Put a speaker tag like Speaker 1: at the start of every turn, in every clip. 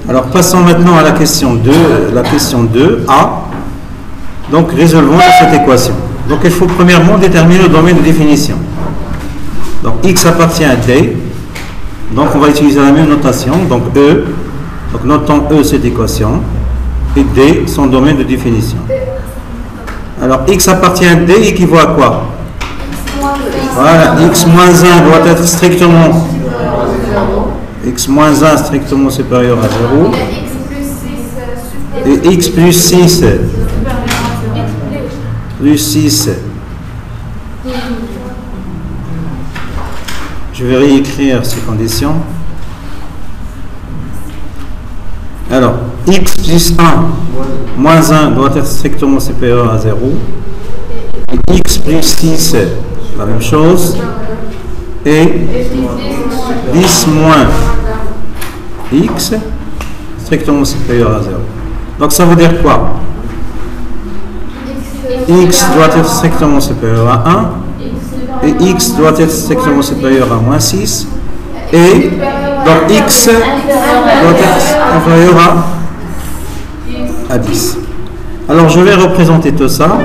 Speaker 1: Alors passons maintenant à la question 2, A. Donc résolvons cette équation. Donc il faut premièrement déterminer le domaine de définition. Donc x appartient à D. Donc on va utiliser la même notation. Donc E. Donc notons E cette équation. Et D son domaine de définition. Alors x appartient à D équivaut à quoi? Voilà, x moins 1 doit être strictement supérieur à 0. Et x plus 6 je vais réécrire ces conditions. Alors x plus 1 moins 1 doit être strictement supérieur à 0. Et x plus 6 la même chose. Et 10 moins x strictement supérieur à 0. Donc ça veut dire quoi? X doit être strictement supérieur à 1 et x doit être strictement supérieur à moins 6 et donc x doit être inférieur à 10. Alors je vais représenter tout ça.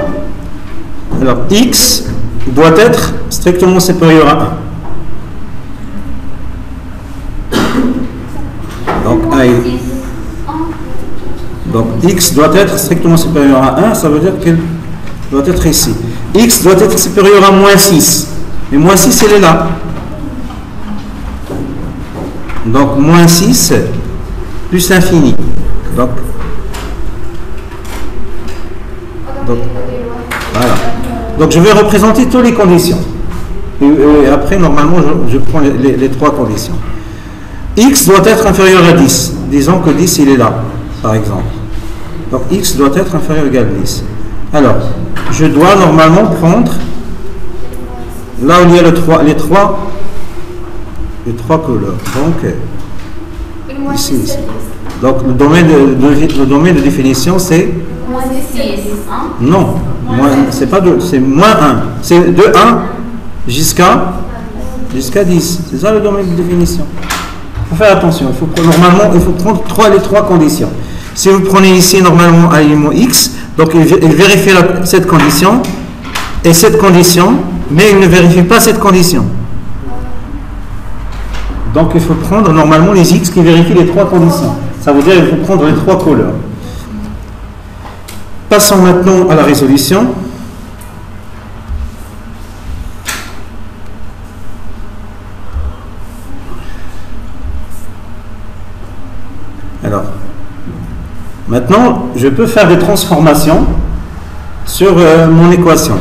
Speaker 1: Alors x doit être strictement supérieur à 1. Donc x doit être strictement supérieur à 1, ça veut dire qu'il doit être ici. X doit être supérieur à moins 6. Et moins 6, elle est là. Donc moins 6 plus l'infini. Donc voilà. Donc je vais représenter toutes les conditions. Et après, normalement, je prends les trois conditions. X doit être inférieur à 10. Disons que 10, il est là, par exemple. Donc x doit être inférieur ou égal à 10. Alors, je dois normalement prendre là où il y a les trois couleurs. Donc, ici. Donc, le domaine de définition, c'est
Speaker 2: moins 6.
Speaker 1: Non, c'est pas 2, c'est moins 1. C'est de 1 jusqu'à 10. C'est ça le domaine de définition. Il faut faire attention. Normalement, il faut prendre les trois conditions. Si vous prenez ici, normalement, un élément x, donc il vérifie cette condition et cette condition, mais il ne vérifie pas cette condition. Donc il faut prendre normalement les x qui vérifient les trois conditions. Ça veut dire qu'il faut prendre les trois couleurs. Passons maintenant à la résolution. Alors, maintenant, je peux faire des transformations sur mon équation.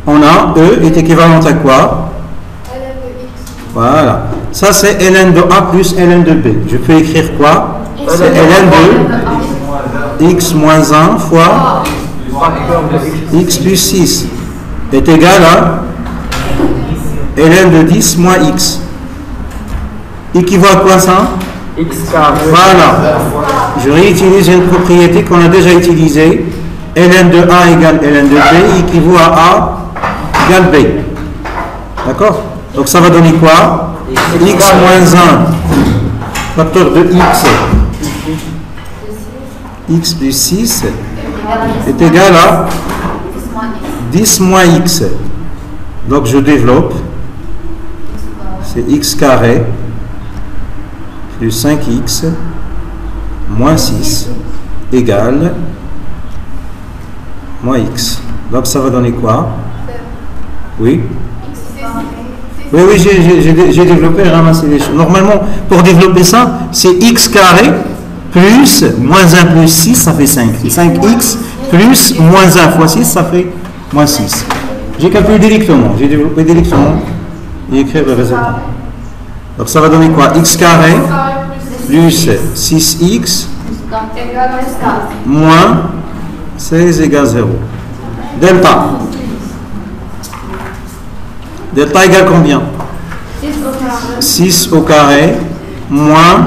Speaker 1: On a E est équivalent à quoi?
Speaker 2: ln de x.
Speaker 1: Voilà. Ça, c'est ln de A plus ln de B. Je peux écrire quoi? C'est ln de x moins 1 fois x plus 6 est égal à ln de 10 moins x. Équivaut à quoi ça?
Speaker 3: X carré.
Speaker 1: Voilà. Je réutilise une propriété qu'on a déjà utilisée. Ln de A égale ln de B équivaut à A égale B. D'accord? Donc ça va donner quoi? X moins 1 facteur de x plus 6 est égal à 10 moins x. Donc je développe. C'est x carré plus 5x moins 6 égale moins x. Donc ça va donner quoi? Oui? Oui, j'ai développé et ramassé les choses. Normalement, pour développer ça, c'est x carré plus moins 1 plus 6, ça fait 5. 5x plus moins 1 fois 6, ça fait moins 6. J'ai calculé directement, j'ai développé directement et écrit le résultat. Donc ça va donner quoi? X carré plus 6x moins 16 égale 0. Delta. Delta égale combien? 6 au carré moins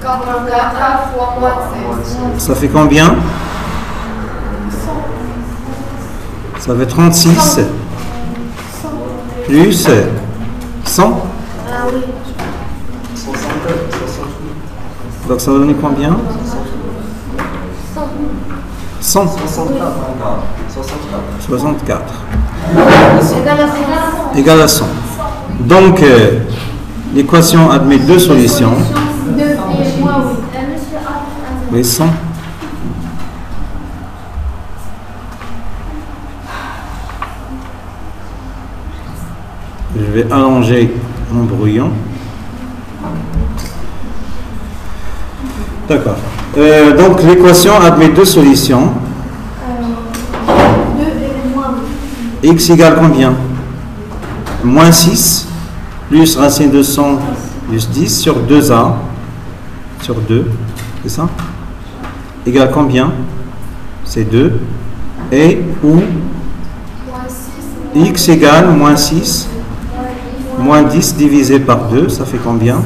Speaker 2: 44 fois moins 16.
Speaker 1: ça fait combien? Ça fait 36 plus 100. Donc ça va donner combien? 100. 64. Égal à 100. Donc, l'équation admet deux solutions. Oui, 100. Je vais allonger mon brouillon. D'accord. Donc, l'équation admet deux solutions. X égale combien? Moins 6 plus racine de 100 plus 10 sur 2a sur 2, c'est ça? Égale combien? C'est 2. Et ou x égale moins 6 moins 10 divisé par 2, ça fait combien?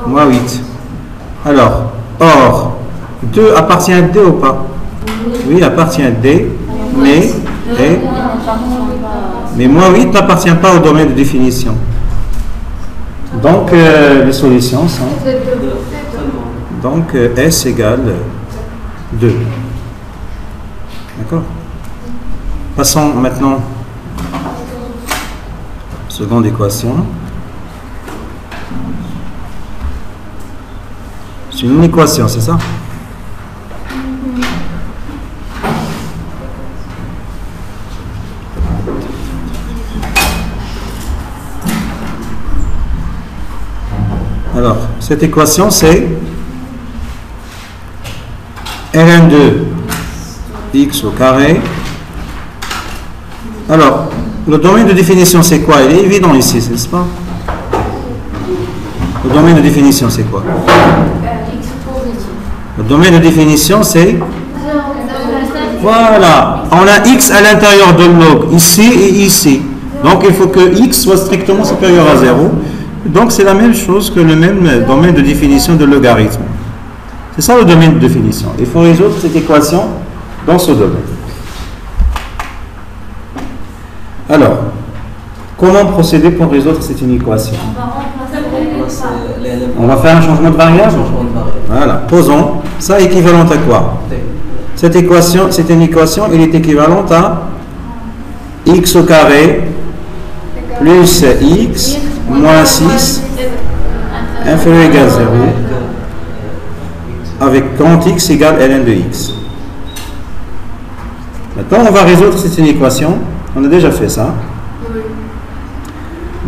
Speaker 1: Moins 8. Alors, or, 2 appartient à D ou pas? Oui, appartient à D, mais moins 8 n'appartient pas au domaine de définition. Donc, les solutions sont... Donc, S égale 2. D'accord? Passons maintenant à la seconde équation. C'est une équation, c'est ça? Alors, cette équation, c'est ln2 x au carré. Alors, le domaine de définition, c'est quoi? Il est évident ici, n'est-ce pas? Le domaine de définition, c'est quoi? Le domaine de définition, c'est... Voilà, on a x à l'intérieur de log, ici et ici. Donc, il faut que x soit strictement supérieur à 0. Donc, c'est la même chose que le même domaine de définition de logarithme. C'est ça le domaine de définition. Il faut résoudre cette équation dans ce domaine. Alors, comment procéder pour résoudre cette équation? On va faire un changement de variable. Voilà, posons. Ça équivalent à quoi? Cette équation, c'est une équation, elle est équivalente à x au carré plus x moins 6 inférieur ou égal à 0 avec grand X égale ln de x. Maintenant, on va résoudre cette équation. On a déjà fait ça.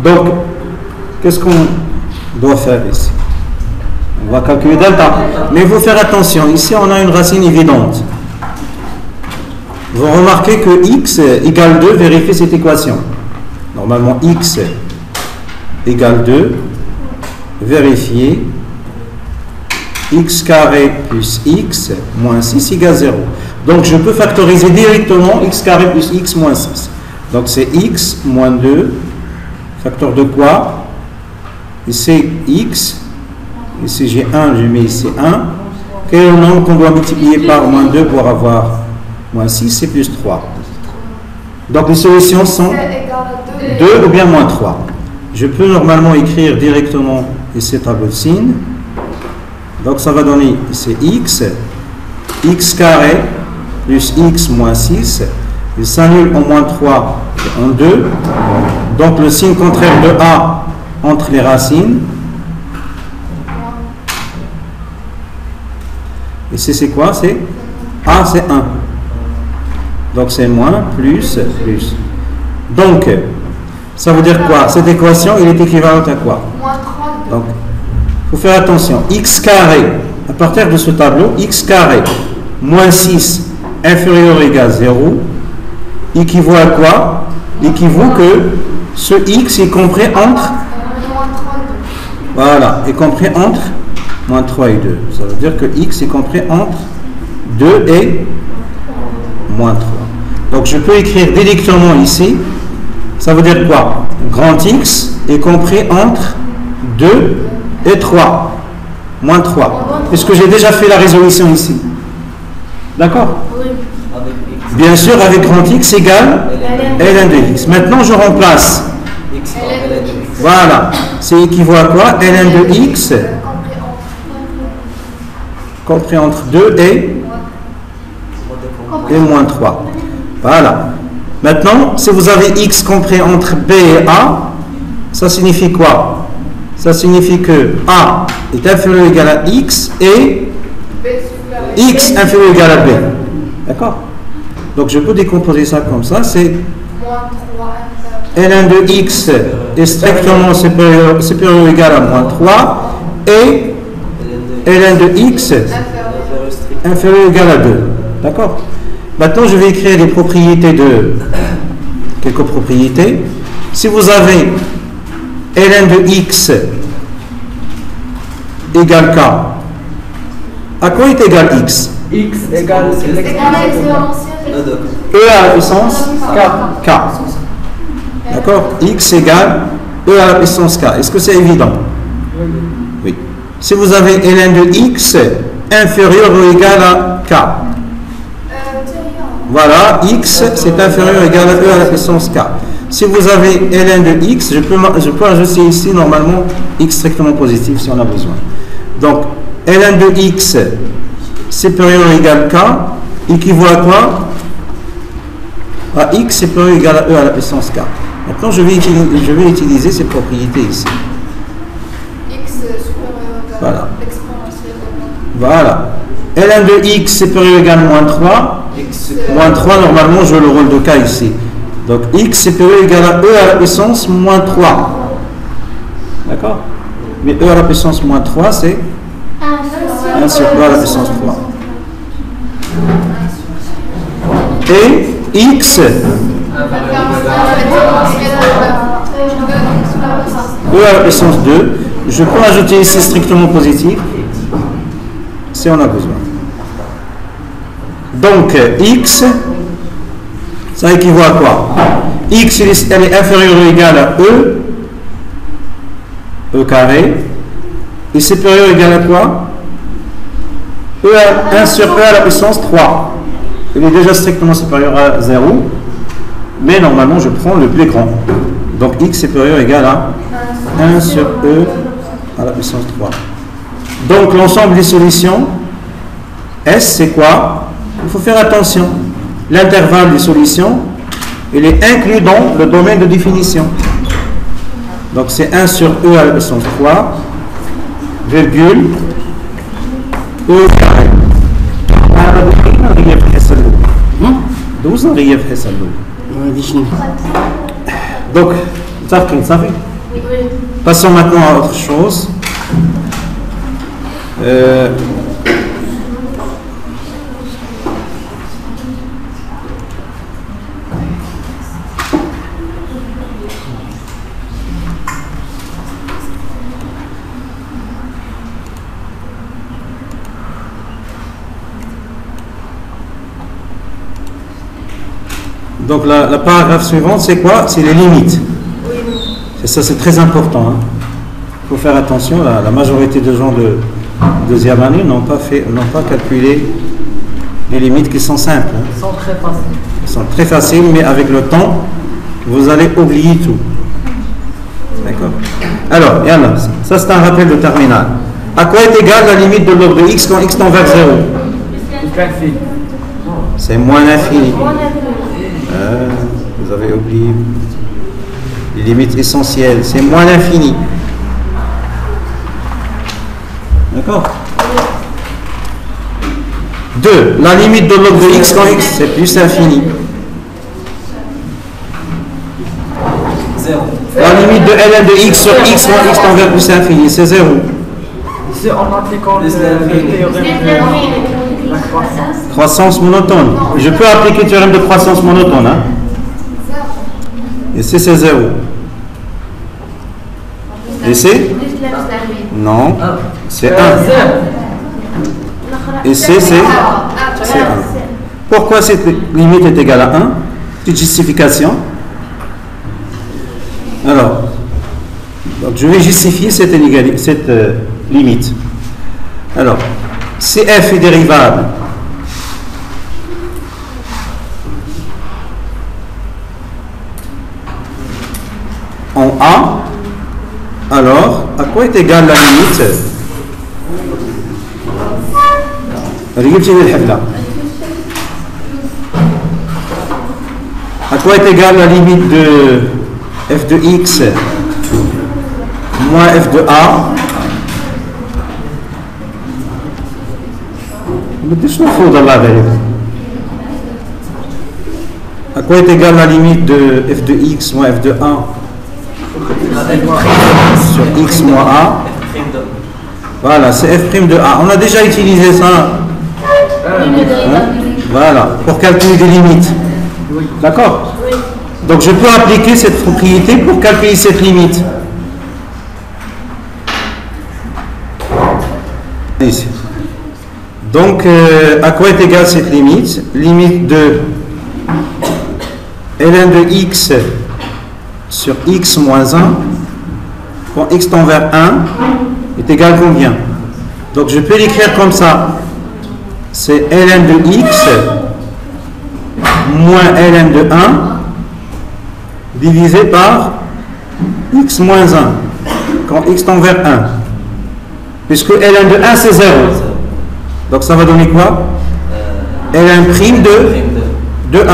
Speaker 1: Donc, qu'est-ce qu'on doit faire ici? On va calculer delta. Mais il faut faire attention. Ici, on a une racine évidente. Vous remarquez que x égale 2 vérifie cette équation. Normalement, x égale 2, vérifier x carré plus x moins 6 égale 0. Donc, je peux factoriser directement x carré plus x moins 6. Donc, c'est x moins 2, facteur de quoi? Ici, x. Ici, j'ai 1, je mets ici 1. Quel est le nombre qu'on doit multiplier par moins 2 pour avoir moins 6? C'est plus 3. Donc, les solutions sont 2 ou bien moins 3. Je peux normalement écrire directement ici tableau de signes. Donc, ça va donner, c'est x carré plus x moins 6. Il s'annule en moins 3 et en 2. Donc, le signe contraire de a entre les racines. Ici, c'est quoi? C'est a, c'est 1. Donc, c'est moins, plus, plus. Donc, ça veut dire quoi? Cette équation, elle est équivalente à quoi? Donc, il faut faire attention. X carré, à partir de ce tableau, x carré moins 6 inférieur ou égal à 0, équivaut à quoi? Équivaut que ce x est compris entre... Voilà, est compris entre moins 3 et 2. Ça veut dire que x est compris entre 2 et moins 3. Donc, je peux écrire directement ici. Ça veut dire quoi? Grand X est compris entre 2 et 3. Moins 3. Puisque j'ai déjà fait la résolution ici. D'accord? Bien sûr, avec grand X égale ln de x. Maintenant, je remplace. Voilà. C'est équivaut à quoi? Ln de x compris entre 2 et moins 3. Voilà. Maintenant, si vous avez x compris entre b et a, ça signifie quoi? Ça signifie que a est inférieur ou égal à x et x inférieur ou égal à b. D'accord? Donc je peux décomposer ça comme ça. C'est ln de x est strictement supérieur ou égal à moins 3 et ln de x inférieur ou égal à 2. D'accord? Maintenant, je vais écrire les propriétés de quelques propriétés. Si vous avez ln de x égale k, à quoi est égal x?
Speaker 3: X égale
Speaker 1: E à la puissance k. D'accord? X égale E à la puissance k. Est-ce que c'est évident? Oui. Si vous avez ln de x inférieur ou égal à k, voilà, x c'est inférieur ou égal à E à la puissance k. Si vous avez ln de x, je peux ajouter ici normalement x strictement positif si on a besoin. Donc, ln de x supérieur ou égal à k équivaut à quoi? À x supérieur ou égal à E à la puissance k. Maintenant, je vais utiliser ces propriétés ici.
Speaker 2: X supérieur à
Speaker 1: Voilà.
Speaker 2: l'exponentielle de
Speaker 1: Voilà. ln de x supérieur ou égal à moins 3. Moins 3, normalement, je joue le rôle de k ici. Donc, x supérieur ou égal à E à la puissance moins 3. D'accord? Mais E à la puissance moins 3, c'est 1 sur E à la puissance 3. Et x, E à la puissance 2, je peux ajouter ici strictement positif si on a besoin. Donc, x, ça équivaut à quoi? X, elle est inférieure ou égale à E carré, et supérieur ou égal à quoi? 1 sur E à la puissance 3. Il est déjà strictement supérieur à 0, mais normalement je prends le plus grand. Donc x supérieur ou égal à 1 sur E à la puissance 3. Donc l'ensemble des solutions, S c'est quoi? Il faut faire attention. L'intervalle des solutions, il est inclus dans le domaine de définition. Donc c'est 1 sur E à la puissance 3, virgule, E carré. Donc, passons maintenant à autre chose. Donc la paragraphe suivante, c'est quoi? C'est les limites. Et ça, c'est très important. Hein. Il faut faire attention. La majorité des gens de deuxième année n'ont pas calculé les limites qui sont simples. Hein.
Speaker 3: Ils sont très faciles.
Speaker 1: Elles sont très faciles, mais avec le temps, vous allez oublier tout. D'accord? Alors, Yana, ça c'est un rappel de terminal. À quoi est égale la limite de l'ordre de x quand x tend vers 0? C'est moins l'infini. Vous avez oublié les limites essentielles. C'est moins l'infini. D'accord? 2. La limite de log de x quand x c'est plus l'infini.
Speaker 3: 0.
Speaker 1: La limite de ln de x sur x quand x tend vers plus l'infini, c'est 0.
Speaker 3: C'est en appliquant le théorème de la croissance.
Speaker 1: Croissance monotone. Je peux appliquer le théorème de croissance monotone. Hein? Et c'est 0. Et c'est? Non. C'est 1. Et c'est 1. Pourquoi cette limite est égale à 1? Petite justification. Alors, donc je vais justifier cette limite. Alors, si f est dérivable en A, alors à quoi est égale la limite À quoi est égale la limite de f de x moins f de a? À quoi est égale la limite de f de x moins f de a sur x moins a? Voilà, c'est f' de a. On a déjà utilisé ça. Hein? Voilà, pour calculer des limites. D'accord? Donc je peux appliquer cette propriété pour calculer cette limite. Ici. Donc, à quoi est égale cette limite? Limite de ln de x sur x moins 1, quand x tend vers 1, est égal combien? Donc, je peux l'écrire comme ça. C'est ln de x moins ln de 1 divisé par x moins 1, quand x tend vers 1. Puisque ln de 1, c'est 0. Donc ça va donner quoi? ln' de 1.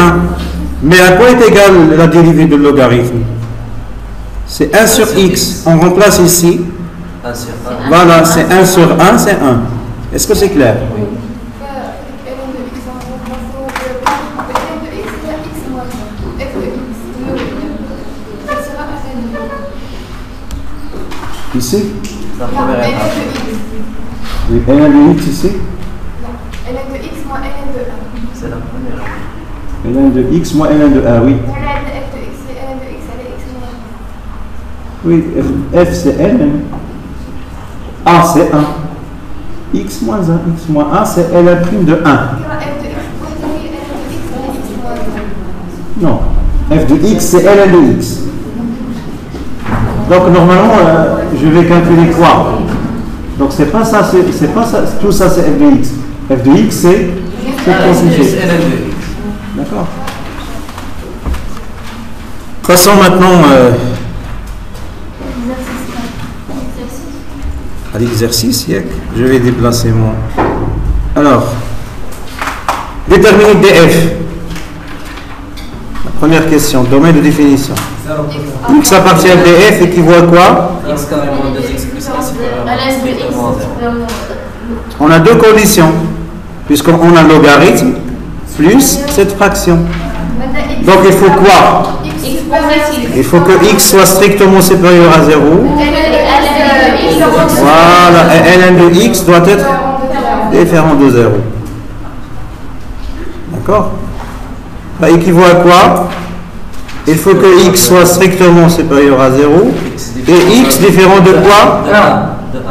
Speaker 1: Mais à quoi est égale la dérivée de logarithme? C'est 1 sur x. On remplace ici.
Speaker 4: 1 sur 1.
Speaker 1: Voilà, c'est 1 sur 1, c'est 1. Est-ce que c'est clair?
Speaker 4: Oui.
Speaker 1: Ici?
Speaker 4: C'est la première étape.
Speaker 1: Oui, ln de x ici?
Speaker 2: ln de x moins ln de 1.
Speaker 4: C'est la première étape.
Speaker 1: ln de x moins ln de 1, oui.
Speaker 2: ln de f de x, c'est ln de x, elle est x moins 1.
Speaker 1: Oui, f c'est ln. A c'est 1. X moins 1, x moins 1 c'est ln' de 1.
Speaker 2: f de x, ln de x, elle est x moins 1.
Speaker 1: Non, f de x c'est ln de x. Donc normalement, je vais calculer quoi? Donc c'est pas ça, c'est pas ça, tout ça c'est f de x. F de x c'est
Speaker 4: C'est ln de x.
Speaker 1: D'accord. Passons maintenant à l'exercice. Je vais déplacer mon. Alors, déterminer df. La première question, domaine de définition. X à partir de df équivaut à quoi?
Speaker 4: X carré moins 2x plus 1 supérieur à strictement 0.
Speaker 1: On a deux conditions, puisqu'on a logarithme plus cette fraction. Donc il faut quoi? Il faut que x soit strictement supérieur à 0. Voilà, et ln de x doit être différent de 0. D'accord? Ça équivaut à quoi? Il faut que x soit strictement supérieur à 0 et x différent de quoi?
Speaker 4: De 1.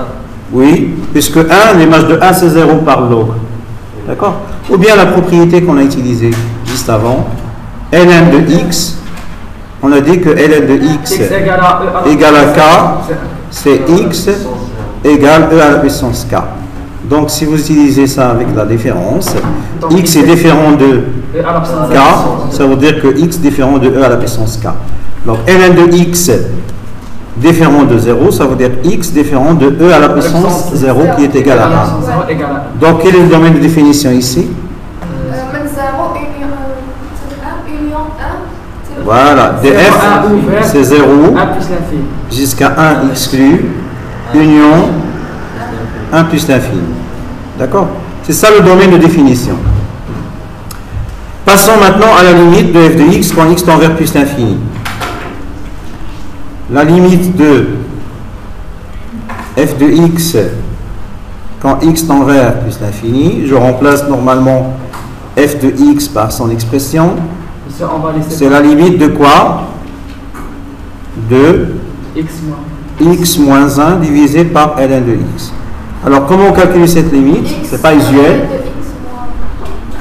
Speaker 1: Oui, puisque 1, l'image de 1 c'est 0 par log. D'accord? Ou bien la propriété qu'on a utilisée juste avant, ln de x, on a dit que ln de x égale à k, c'est x égale e à la puissance k. Donc si vous utilisez ça avec la différence, x est différent de k, ça veut dire que x différent de e à la puissance k. Donc ln de x différent de 0, ça veut dire x différent de e à la puissance 0 qui est égal à 1. Donc quel est le domaine de définition ici? Voilà, df c'est 0 jusqu'à 1 exclu, union 1 plus l'infini. D'accord? C'est ça le domaine de définition. Passons maintenant à la limite de f de x quand x tend vers plus l'infini. La limite de f de x quand x tend vers plus l'infini, je remplace normalement f de x par son expression. C'est la limite de quoi? De x moins 1 divisé par ln de x. Alors comment calculer cette limite? C'est pas usuel.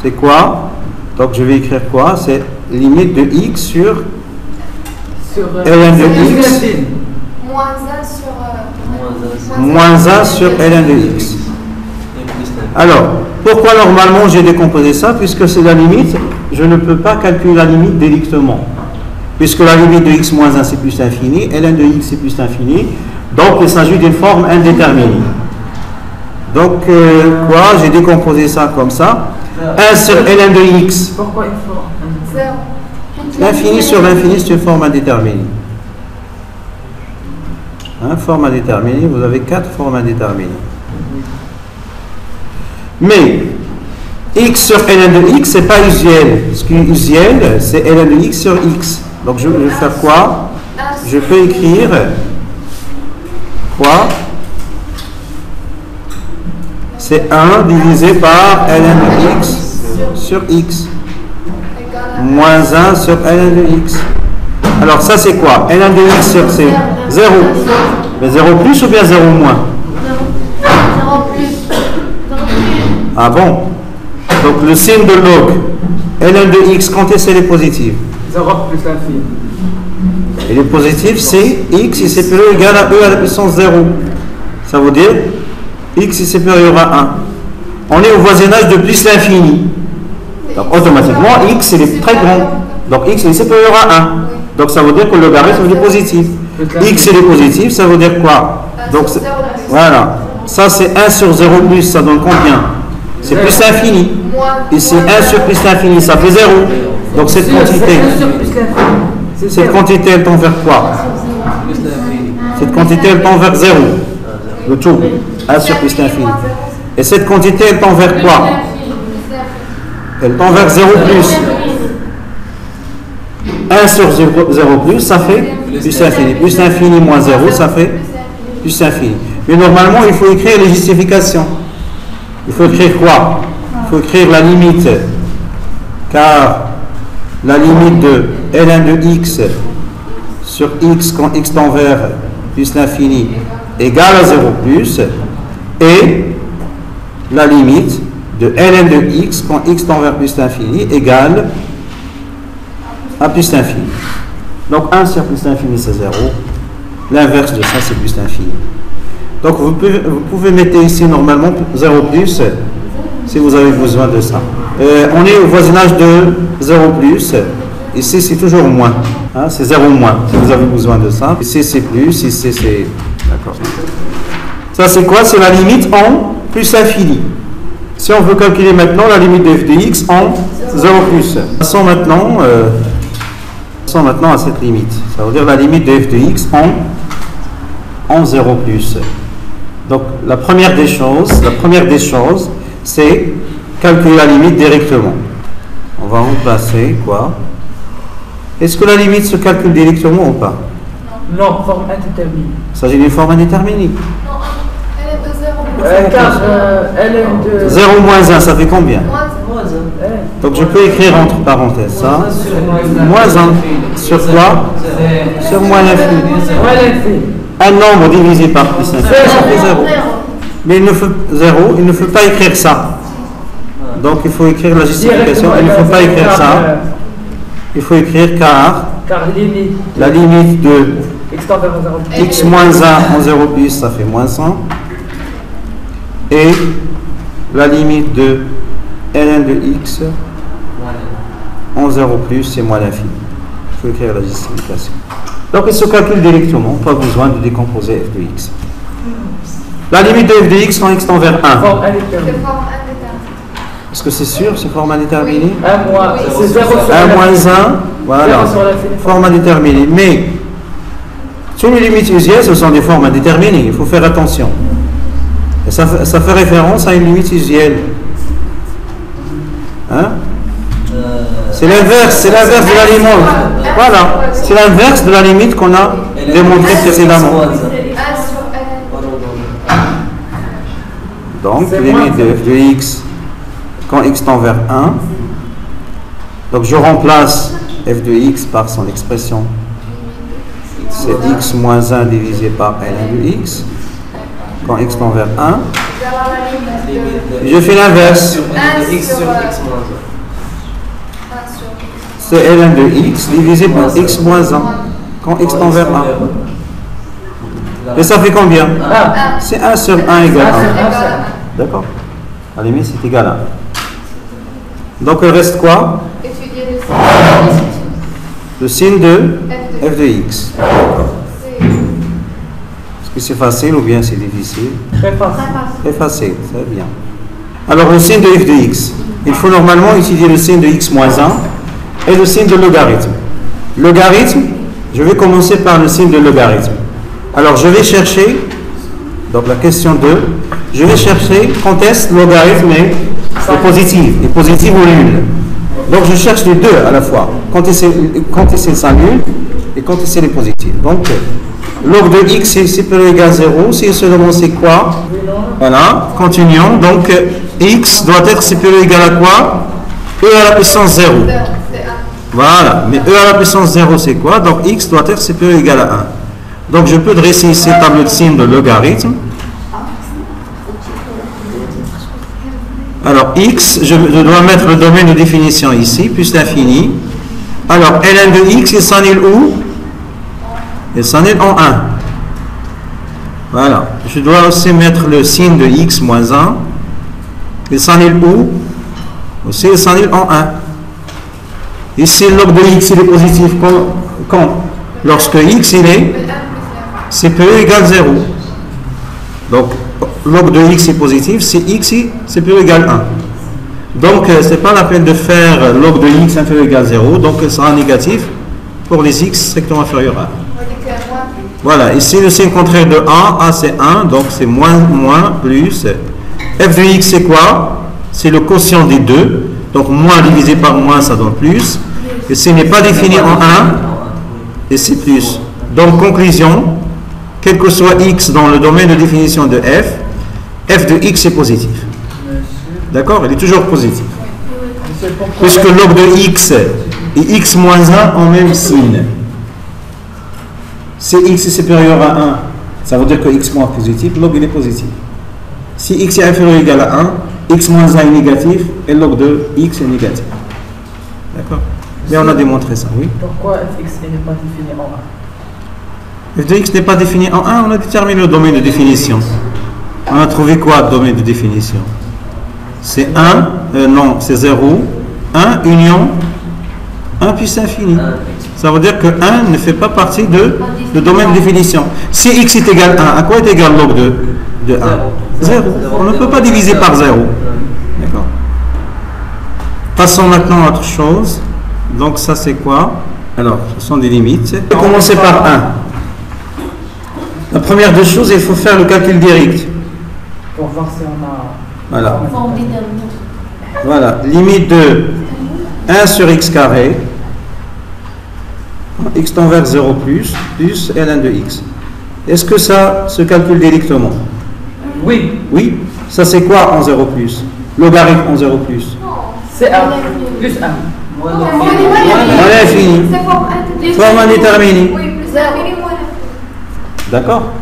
Speaker 1: C'est quoi? Donc je vais écrire quoi? C'est limite de x sur ln de x moins 1 sur ln de x. Alors, pourquoi normalement j'ai décomposé ça? Puisque c'est la limite, je ne peux pas calculer la limite directement. Puisque la limite de x moins 1 c'est plus l'infini, ln de x c'est plus l'infini, donc il s'agit d'une forme indéterminée. Donc, quoi? J'ai décomposé ça comme ça. 1 sur ln de x.
Speaker 3: Pourquoi il faut
Speaker 1: L'infini sur l'infini, c'est une forme indéterminée. Hein, forme indéterminée, vous avez 4 formes indéterminées. Mais, x sur ln de x, c'est pas usuel. Ce qui est usuel, c'est ln de x sur x. Donc, je vais faire quoi? Je peux écrire quoi? C'est 1 divisé par ln de x sur x. Moins 1 sur ln de x. Alors ça c'est quoi? ln de x sur c'est 0. Mais 0 plus ou bien 0 moins?
Speaker 4: 0 plus.
Speaker 1: Ah bon? Donc le signe de log ln de x, quand est-ce qu'elle est positive?
Speaker 3: 0 plus l'infini.
Speaker 1: Et le positif c'est x est supérieur ou égal à e à la puissance 0. Ça veut dire x est supérieur à 1. On est au voisinage de plus l'infini. Donc automatiquement x est très grand. Donc x est supérieur à 1. Donc ça veut dire que le logarithme est positif. X est positif, ça veut dire quoi? Donc voilà. Ça c'est 1 sur 0 plus, ça donne combien? C'est plus l'infini. Ici 1 sur plus l'infini, ça fait 0. Donc cette quantité, elle tend vers quoi? Cette quantité elle tend vers 0. Le tout. 1 sur plus l'infini. Et cette quantité elle tend vers quoi? Elle tend vers 0 plus. 1 sur 0 plus, ça fait plus l'infini. Plus l'infini moins 0, ça fait plus l'infini. Mais normalement, il faut écrire les justifications. Il faut écrire quoi? Il faut écrire la limite. Car la limite de ln de x sur x quand x tend vers plus l'infini égale à 0 plus. Et la limite de ln de x quand x tend vers plus l'infini égale à plus l'infini. Donc 1 sur plus l'infini c'est 0. L'inverse de ça c'est plus l'infini. Donc vous pouvez mettre ici normalement 0 plus si vous avez besoin de ça. On est au voisinage de 0 plus. Ici c'est toujours moins. Hein, c'est 0 moins si vous avez besoin de ça. Ici c'est plus. Ici c'est... D'accord. Ça c'est quoi? C'est la limite en plus infini. Si on veut calculer maintenant la limite de f de x en 0 plus. Passons maintenant à cette limite. Ça veut dire la limite de f de x en 0 plus. Donc la première des choses, c'est calculer la limite directement. On va remplacer quoi? Est-ce que la limite se calcule directement ou pas?
Speaker 3: Non, forme indéterminée.
Speaker 1: Il s'agit d'une forme indéterminée.
Speaker 3: Car ln de
Speaker 1: 0 moins 1, ça fait combien? Donc je peux écrire entre parenthèses ça. Moins 1. Sur quoi? Sur moins l'infini. Un nombre divisé par plus l'infini, ça fait 0. Mais il ne faut pas écrire ça. Donc il faut écrire la justification. Il ne faut pas écrire ça. Il faut écrire car la limite de x moins 1 en 0 plus, ça fait moins 1. Et la limite de ln de x en 0 plus, c'est moins l'infini. Il faut écrire la justification. Donc il se calcule directement, pas besoin de décomposer f de x. La limite de f de x quand x tend vers 1. Est-ce que c'est sûr, c'est forme indéterminée?
Speaker 3: 1 moins, c'est 0 sur
Speaker 1: 1 moins 1, voilà, forme indéterminée. Mais sur les limites usuelles, ce sont des formes indéterminées, il faut faire attention. Et ça fait référence à une limite usuelle. Hein? C'est l'inverse de la limite. Voilà, c'est l'inverse de la limite qu'on a démontrée précédemment. Donc, limite de f de x quand x tend vers 1. Donc, je remplace f de x par son expression. C'est x moins 1 divisé par ln de x quand x tend vers 1. Je fais l'inverse. C'est ln de x divisé par x moins 1 quand x tend vers 1. Et ça fait combien? C'est 1 sur 1 égale 1. D'accord. À la limite, c'est égal à 1. Donc, il reste quoi? Le signe de f de x. Est-ce C'est facile ou bien c'est difficile?
Speaker 3: Très facile.
Speaker 1: Très facile, très bien. Alors le signe de f de x, il faut normalement étudier le signe de x moins 1 et le signe de logarithme. Logarithme, je vais commencer par le signe de logarithme. Alors je vais chercher, donc la question 2, je vais chercher quand est-ce logarithme est positif ou nul. Donc je cherche les deux à la fois, quand c'est ça nul et quand c'est les positifs. Donc log de x c'est supérieur ou égal à 0, si seulement c'est quoi? Voilà, continuons. Donc x doit être supérieur ou égal à quoi? E à la puissance 0. Voilà, mais e à la puissance 0 c'est quoi? Donc x doit être supérieur ou égal à 1. Donc je peux dresser ici tableau de signes de logarithme. Alors x, je dois mettre le domaine de définition ici, plus l'infini. Alors ln de x, il s'annule où? Il s'annule en 1. Voilà. Je dois aussi mettre le signe de x moins 1. Il s'annule où? Aussi, il s'annule en 1. Ici, log de x, il est positif quand? Lorsque x, il est supérieur ou égal à 0. Donc, log de x est positif, si x c'est plus égal à 1. Donc, ce n'est pas la peine de faire log de x inférieur ou égal à 0, donc il sera négatif pour les x strictement inférieurs à 1. Voilà, ici le signe contraire de a c'est 1, donc c'est moins, plus. F de x c'est quoi? C'est le quotient des deux, donc moins divisé par moins ça donne plus. Et ce n'est pas défini en 1, et c'est plus. Donc, conclusion, quel que soit x dans le domaine de définition de f de x est positif. D'accord? Il est toujours positif. Puisque log de x et x moins 1 ont même signe. Si x est supérieur à 1, ça veut dire que x moins positif, log il est positif. Si x est inférieur ou égal à 1, x moins 1 est négatif et log de x est négatif. D'accord? Mais on a démontré ça, oui.
Speaker 3: Pourquoi fx n'est pas défini en 1?
Speaker 1: F de x n'est pas défini en 1, on a déterminé le domaine de définition. On a trouvé quoi, le domaine de définition? C'est 1, non, c'est 0, 1 union 1 plus infini. Ça veut dire que 1 ne fait pas partie du domaine de définition. Si x est égal à 1, à quoi est égal log de 1? 0. On ne peut pas diviser par 0. D'accord? Passons maintenant à autre chose. Donc ça c'est quoi? Alors, ce sont des limites. On va commencer par 1. La première des choses, il faut faire le calcul direct.
Speaker 3: Pour voir si on a...
Speaker 1: Voilà.
Speaker 4: Forme déterminante.
Speaker 1: Voilà. Limite de 1 sur x carré. X tend vers 0 plus ln de x. Est-ce que ça se calcule directement?
Speaker 3: Oui.
Speaker 1: Oui. Ça c'est quoi en 0 plus? Logarithme en 0 plus.
Speaker 3: C'est 1 plus 1.
Speaker 2: Moins
Speaker 1: l'infini. Forme indéterminée.
Speaker 2: Oui, plus l'infini, moins l'infini.
Speaker 1: D'accord?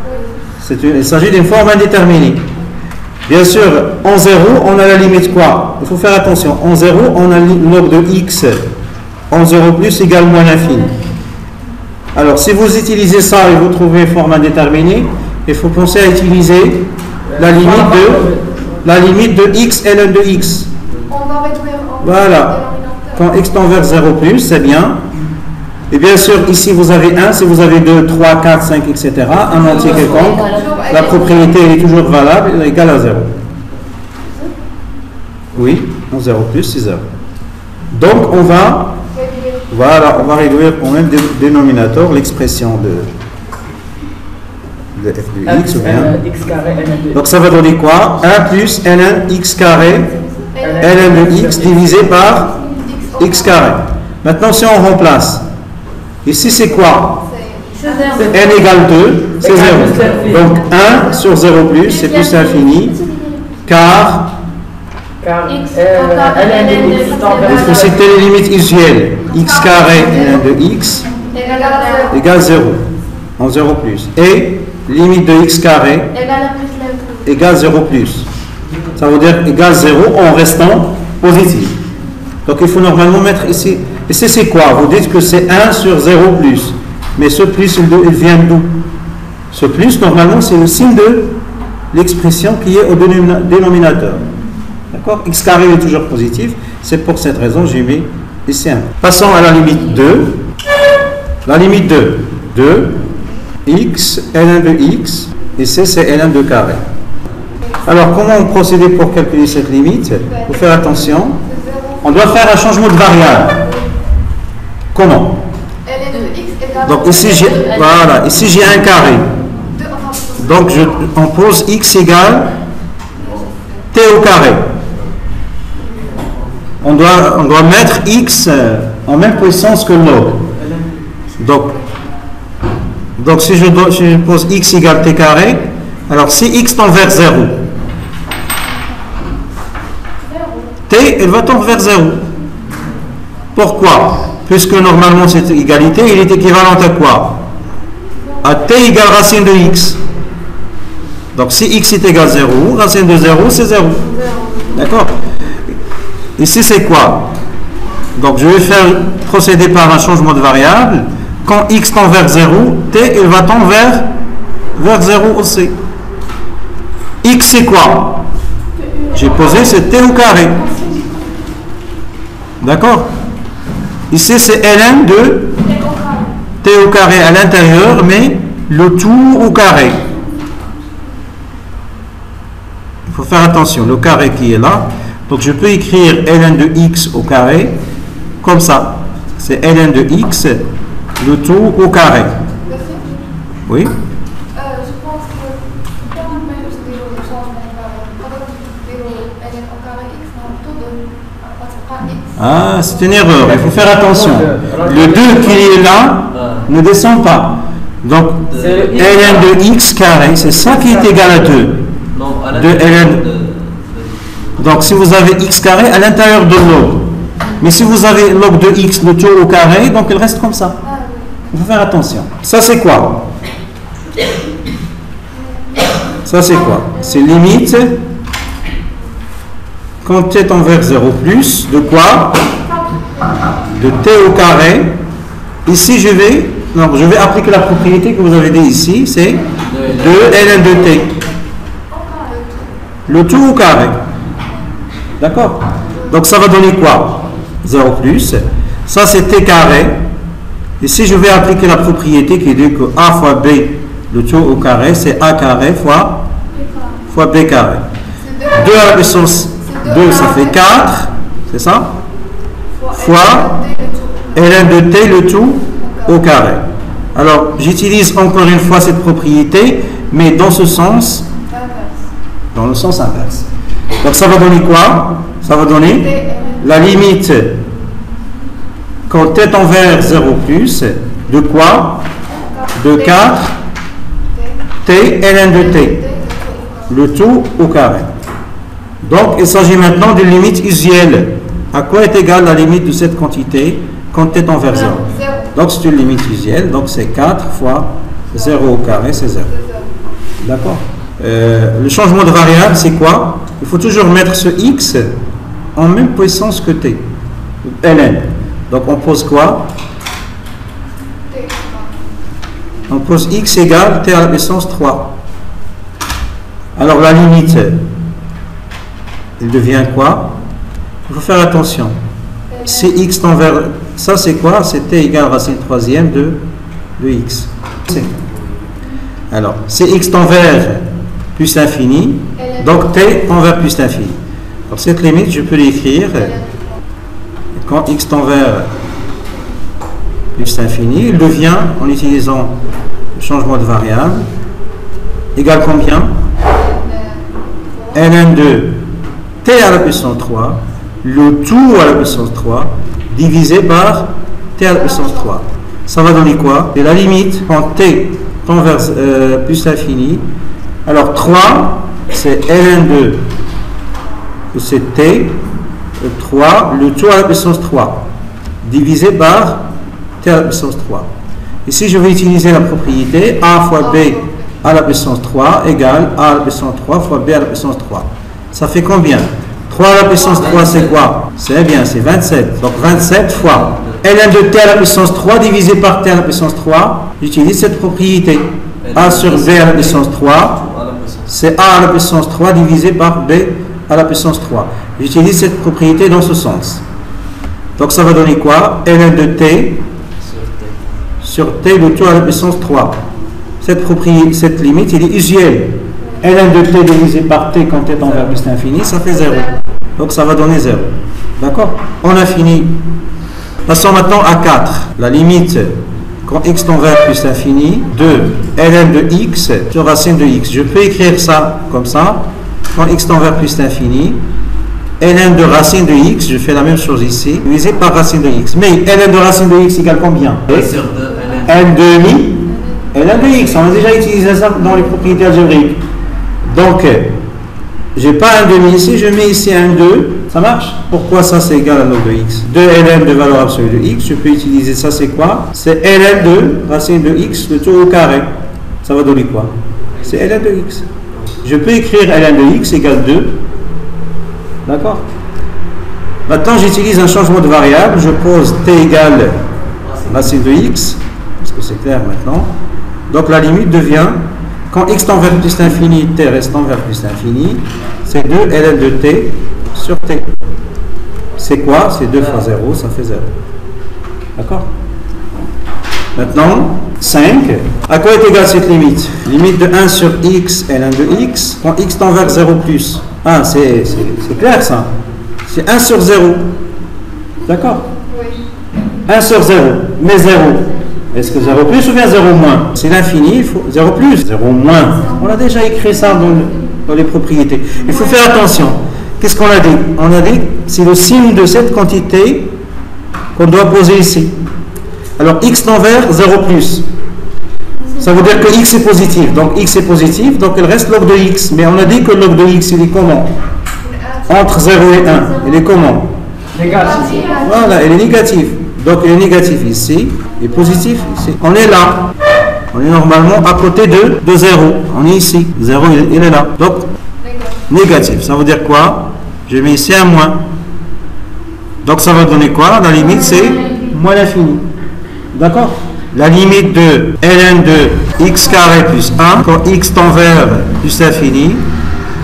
Speaker 1: Il s'agit d'une forme indéterminée. Bien sûr, en 0, on a la limite quoi? Il faut faire attention. En 0, on a log de x en 0 plus égale moins l'infini. Alors, si vous utilisez ça et vous trouvez une forme indéterminée, il faut penser à utiliser la limite de x ln de x.
Speaker 2: On va réduire en
Speaker 1: Voilà. Quand x tend vers 0 plus, c'est bien. Et bien sûr, ici vous avez 1, si vous avez 2, 3, 4, 5, etc., un entier quelconque, la propriété est toujours valable, elle est égale à 0. Oui, en 0 plus, c'est 0. Donc on va réduire au même dénominateur l'expression de f de x ou bien.
Speaker 3: X carré ln de
Speaker 1: Donc ça va donner quoi? 1 plus ln x carré ln de x divisé par x carré. Maintenant si on remplace, ici c'est quoi? n égale 2, c'est 0. Donc 1 sur 0 plus, c'est plus l'infini, car
Speaker 3: ln de x tend vers
Speaker 1: parce que c'était les limites usuelles, x carré ln de x égale 0, en 0 plus. Et limite de x carré égale 0 plus. Ça veut dire égale 0 en restant positif. Donc il faut normalement mettre ici. Ici c'est quoi? Vous dites que c'est 1 sur 0 plus. Mais ce plus, il vient d'où? Ce plus, normalement, c'est le signe de l'expression qui est au dénominateur. D'accord? X carré est toujours positif. C'est pour cette raison j'ai mis ici 1. Passons à la limite 2. La limite 2. 2 x ln de x Et C, c'est ln de carré. Alors, comment on procédait pour calculer cette limite? Il faut faire attention. On doit faire un changement de variable. Comment? Donc ici, voilà, ici j'ai un carré. Donc on pose x égale t au carré. On doit mettre x en même puissance que log. Donc si je pose x égale t carré, alors si x tend vers 0, t, elle va tendre vers 0. Pourquoi? Puisque normalement cette égalité, elle est équivalente à quoi? À t égale racine de x. Donc si x est égal à 0, racine de 0, c'est 0. D'accord? Ici, c'est quoi? Donc je vais procéder par un changement de variable. Quand x tend vers 0, t, elle va tendre vers 0 aussi. X, c'est quoi? J'ai posé, c'est t au carré. D'accord? Ici, c'est ln de t au carré à l'intérieur, mais le tout au carré. Il faut faire attention, le carré qui est là. Donc, je peux écrire ln de x au carré, comme ça. C'est ln de x, le tout au carré. Oui?
Speaker 2: Je pense que quand on met le changement
Speaker 1: Ah, c'est une erreur, il faut faire attention. Le 2 qui est là ne descend pas. Donc, ln de x carré, c'est ça qui est égal à 2. De ln. Donc, si vous avez x carré à l'intérieur de log, mais si vous avez log de x, le tout au carré, donc il reste comme ça. Il faut faire attention. Ça, c'est quoi? Ça, c'est quoi? C'est limite quand t tend vers 0 plus, de quoi? De t au carré. Ici, je vais appliquer la propriété que vous avez dit ici, c'est de ln de t. Le tout au carré. D'accord? Donc, ça va donner quoi? 0 plus. Ça, c'est t carré. Ici, je vais appliquer la propriété qui dit que a fois b, le tout au carré, c'est a carré fois b carré. 2 à la puissance 2, ça fait 4, c'est ça? Fois ln de t, le tout au carré. Alors, j'utilise encore une fois cette propriété, mais dans ce sens, dans le sens inverse. Donc, ça va donner quoi? Ça va donner la limite quand t tend vers 0 plus, de quoi? De 4 t ln de t, le tout au carré. Donc, il s'agit maintenant d'une limite usuelle. À quoi est égale la limite de cette quantité quand t tend vers 0? Donc, c'est une limite usuelle. Donc, c'est 4 fois 0 au carré, c'est 0. D'accord? Le changement de variable, c'est quoi? Il faut toujours mettre ce x en même puissance que t, ln. Donc, on pose quoi? On pose x égale t à la puissance 3. Alors, la limite, il devient quoi? Il faut faire attention. Si x tend vers... Ça, c'est quoi? C'est t égale racine troisième de x. Alors, si x tend vers plus l'infini, donc t tend vers plus l'infini. Alors, cette limite, je peux l'écrire quand x tend vers plus l'infini, il devient, en utilisant le changement de variable, égal combien? ln de t à la puissance 3, le tout à la puissance 3, divisé par t à la puissance 3. Ça va donner quoi? C'est la limite quand t tend vers plus l'infini. Alors 3, c'est ln de, c'est t, 3, le tout à la puissance 3, divisé par t à la puissance 3. Ici, je vais utiliser la propriété a fois b à la puissance 3 égale a à la puissance 3 fois b à la puissance 3. Ça fait combien? 3 à la puissance 3, c'est quoi? C'est bien, c'est 27. Donc 27 fois ln de t à la puissance 3 divisé par t à la puissance 3. J'utilise cette propriété. A sur b à la puissance 3, c'est a à la puissance 3 divisé par b à la puissance 3. J'utilise cette propriété dans ce sens. Donc ça va donner quoi? ln de t sur t, le tout à la puissance 3. cette limite, il est usuelle. ln de t divisé par t quand t tend vers plus l'infini, ça fait 0. Donc ça va donner 0. D'accord? On a fini. Passons maintenant à 4. La limite quand x tend vers plus l'infini de ln de x sur racine de x. Je peux écrire ça comme ça. Quand x tend vers plus l'infini, ln de racine de x, je fais la même chose ici, divisé par racine de x. Mais ln de racine de x égale combien? N demi ln de x. On a déjà utilisé ça dans les propriétés algébriques. Donc, j'ai pas un demi ici, je mets ici un 2. Ça marche? Pourquoi ça c'est égal à log de x? 2 ln de valeur absolue de x, je peux utiliser ça, c'est quoi? C'est ln de racine de x, le tout au carré. Ça va donner quoi? C'est ln de x. Je peux écrire ln de x égale 2. D'accord? Maintenant, j'utilise un changement de variable. Je pose t égale racine de x. Est-ce que c'est clair maintenant? Donc, la limite devient, quand x tend vers plus l'infini, t restant vers plus l'infini, c'est 2 ln de t sur t. C'est quoi? C'est 2 fois 0, ça fait 0. D'accord? Maintenant, 5. À quoi est égale cette limite? Limite de 1 sur x, ln de x, quand x tend vers 0 plus. Ah, c'est clair ça. C'est 1 sur 0. D'accord?
Speaker 2: Oui.
Speaker 1: 1 sur 0. Mais 0. Est-ce que 0 plus ou bien 0 moins? C'est l'infini, il faut 0 plus, 0 moins. On a déjà écrit ça dans les propriétés. Il faut faire attention. Qu'est-ce qu'on a dit? On a dit c'est le signe de cette quantité qu'on doit poser ici. Alors x tend vers 0 plus. Ça veut dire que x est positif. Donc x est positif, donc il reste log de x. Mais on a dit que log de x, il est comment? Entre 0 et 1. Il est comment?
Speaker 3: Négatif.
Speaker 1: Voilà, il est négatif. Donc il est négatif ici et positif ici. On est là. On est normalement à côté de 0. On est ici. 0, il est là. Donc négatif. Ça veut dire quoi? Je mets ici un moins. Donc ça va donner quoi? La limite c'est moins l'infini. D'accord? La limite de ln de x carré plus 1 quand x tend vers plus l'infini.